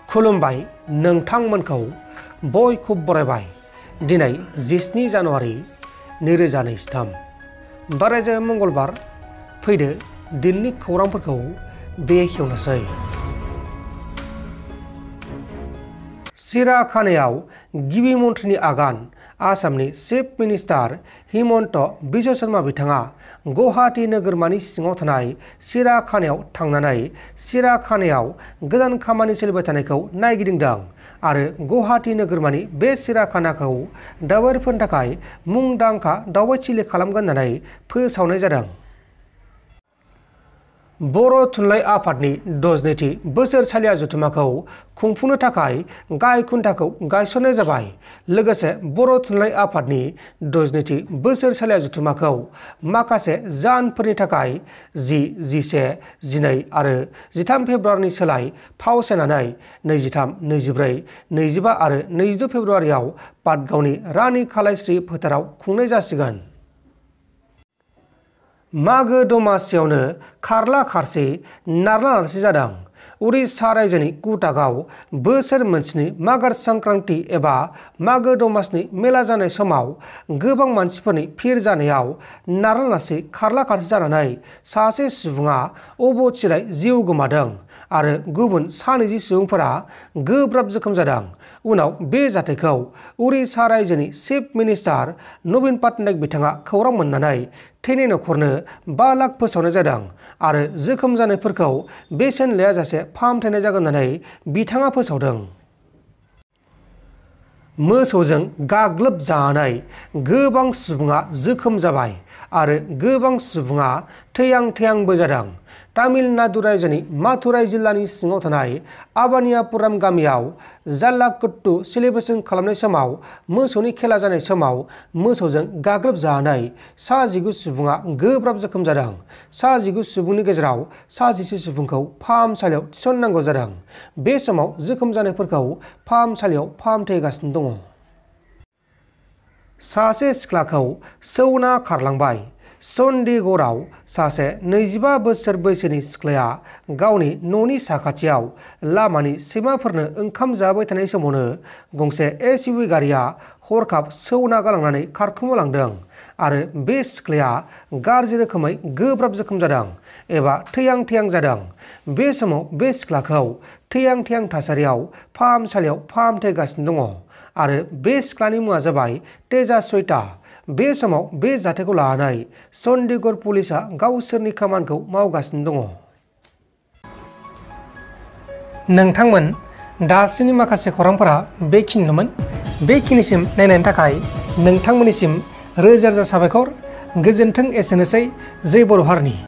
खुलुमबाय नोंथांमोनखौ बयखौबो बरायबाय। दिनै 17 जानुवारि 2023 बारायजा मंगलबार। फैदो दिननि खौरांफोरखौ बेखेवनोसै। सिराखानायाव गिबि मन्थ्रिनि आगान। आसामनि चिफ मिनिस्टार हिमन्त बिश्व शर्मा बिथाङा गुवाहाटी नोगोरमानि सिङाव थानाय सिराखानायाव थांनानै सिराखानायाव गोदान खामानि सोलिबाय थानायखौ नायगिदिंदों आरो गुवाहाटी नोगोरमानि बे सिराखानाखौ दावबायारिफोरनि थाखाय मुंदांखा दावबायथिलि खालामगोन होननानै फोसावनाय जादों। बर' थुनलाइ आफादनि 62थि बोसोरसालिया जथुम्माखौ खुंफुंनो थाखाय गायखुन्थाखौ गायसननाय जाबाय। लोगोसे बर' थुनलाइ आफादनि 62थि बोसोरसालिया जथुम्माखौ माखासे जाहोनफोरनि थाखाय 10, 11, 12 आरो 13 फेब्रुवारिनि सोलाय फावसायनानै 23, 24, 25 आरो 26 फेब्रुवारियाव पाटगावनि रानि खालायस्रि फोथाराव खुंनाय जासिगोन। मागो दमासियावनो खारला खारसि नारला नारसि जादों। उरिष्या रायजोनि कुटाकआव बोसोर मोनसेनि मागार संक्रान्ति एबा मागो दमासिनि मेला जानाय समाव गोबां मानसिफोरनि फिर जानायाव नारला नारसि खारला खारसि जानानै सासे सुबुङा अबथिरायै जिउ गोमादों आरो गुबुन 29 सुबुंफोरा गोब्राब जोखोम जादों। उनाव बे जाथायखौ उरिष्या रायजोनि चिफ मिनिस्टार नवीन पटनायक बिथाङा खौरां मोननानै थैनाय नखरनो 5 लाख फोसावनाय जादों आरो जोखोम जानायफोरखौ बेसेन लायाजासे फाहामथायनाय जागोन होननानै बिथाङा फोसावदों। मोसौजों गाग्लोबजानानै गोबां सुबुङा जोखोम जाबाय आरो गोबां सुबुङा थैहां-थैहांबो जादों। तामिलनाडु रायजोनि माथुराइ जिल्लानि सिङाव थानाय आबानियापुराम गामियाव जाल्लाकुट्टु सेलिब्रेशन खालामनाय समाव मोसौनि खेला जानाय समाव मोसौजों गाग्लोबजानानै 19 सुबुङा गोब्राब जोखोम जादों। 19 सुबुंनि गेजेराव 11 सुबुंखौ फाहामसालियाव थिसननांगौ जादों। बे समाव जोखोम जानायफोरखौ फाहामसालियाव फाहामथाय होगासिनो दङ। सासे सिख्लाखौ सौना खारलांबाय। चन्डीगढ़आव सासे 25 बोसोर बैसोनि सिख्लाया गावनि न'नि साखाथियाव लामानि सैमाफोरनो ओंखाम जाबाय थानाय समावनो गंसे SUV गारिया हरखाब सौना गालांनानै खारखोमालांदों आरो बे सिख्लाया गाज्रि रोखोमै गोब्राब जोखोम जादों एबा थैहां-थैहां जादों। बे समाव बे सिख्लाखौ थैहां-थैहां थासारियाव फाहामसालियाव फाहामथाय होगासिनो दङ आरो बे सिख्लानि मुङा जाबाय तेजा सविता। बे समाव बे जाथायखौ लानानै चन्डीगढ़ पुलिसआ गावसोरनि खामानिखौ मावगासिनो दङ। नोंथांमोन दासिमनि माखासे खौरांफोरा बेखिनिनोमोन। बेखिनिसिम नायनायनि थाखाय नोंथांमोननिसिम रोजा रोजा साबायखर। गोजोन्थों। एसेनोसै। जै बर' हारिनि।